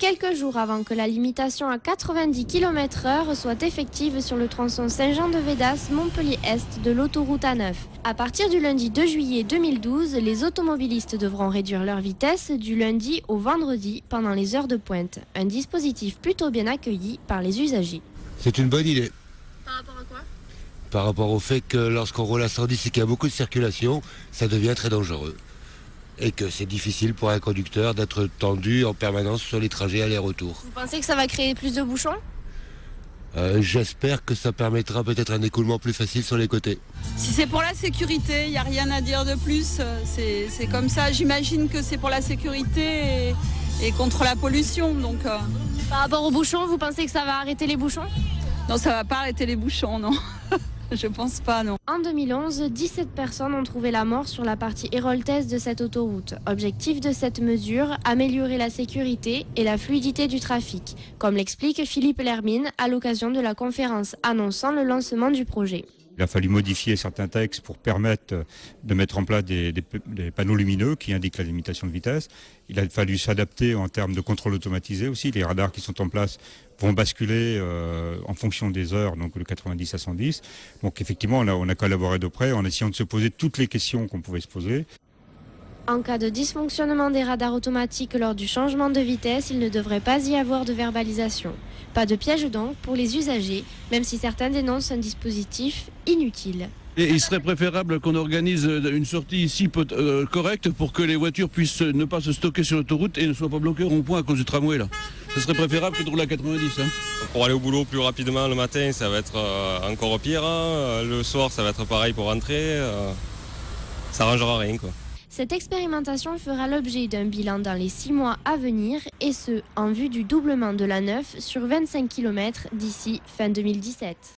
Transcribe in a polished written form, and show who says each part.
Speaker 1: quelques jours avant que la limitation à 90 km/h soit effective sur le tronçon Saint-Jean-de-Védas-Montpellier-Est de l'autoroute A9. À partir du lundi 2 juillet 2012, les automobilistes devront réduire leur vitesse du lundi au vendredi pendant les heures de pointe. Un dispositif plutôt bien accueilli par les usagers.
Speaker 2: C'est une bonne idée.
Speaker 1: Par rapport à quoi ?
Speaker 2: Par rapport au fait que lorsqu'on roule à 110 et qu'il y a beaucoup de circulation, ça devient très dangereux. Et que c'est difficile pour un conducteur d'être tendu en permanence sur les trajets aller-retour.
Speaker 1: Vous pensez que ça va créer plus de bouchons ?
Speaker 2: J'espère que ça permettra peut-être un écoulement plus facile sur les côtés.
Speaker 3: Si c'est pour la sécurité, il n'y a rien à dire de plus. C'est comme ça. J'imagine que c'est pour la sécurité et contre la pollution. Donc,
Speaker 1: Par rapport aux bouchons, vous pensez que ça va arrêter les bouchons ?
Speaker 3: non, ça ne va pas arrêter les bouchons, non. Je pense pas, non.
Speaker 1: En 2011, 17 personnes ont trouvé la mort sur la partie héroltaise de cette autoroute. Objectif de cette mesure, améliorer la sécurité et la fluidité du trafic, comme l'explique Philippe Lermine à l'occasion de la conférence annonçant le lancement du projet.
Speaker 4: Il a fallu modifier certains textes pour permettre de mettre en place des panneaux lumineux qui indiquent la limitation de vitesse. Il a fallu s'adapter en termes de contrôle automatisé aussi. Les radars qui sont en place vont basculer en fonction des heures, donc de 90 à 110. Donc effectivement, on a collaboré de près en essayant de se poser toutes les questions qu'on pouvait se poser.
Speaker 1: En cas de dysfonctionnement des radars automatiques lors du changement de vitesse, il ne devrait pas y avoir de verbalisation. Pas de piège donc pour les usagers, même si certains dénoncent un dispositif inutile.
Speaker 5: Et il serait préférable qu'on organise une sortie ici correcte pour que les voitures puissent ne pas se stocker sur l'autoroute et ne soient pas bloquées au rond-point à cause du tramway là. Ce serait préférable que de rouler à 90.
Speaker 6: Pour aller au boulot plus rapidement le matin, ça va être encore pire. Le soir, ça va être pareil pour rentrer. Ça n'arrangera rien, quoi.
Speaker 1: Cette expérimentation fera l'objet d'un bilan dans les 6 mois à venir, et ce, en vue du doublement de la 9 sur 25 km d'ici fin 2017.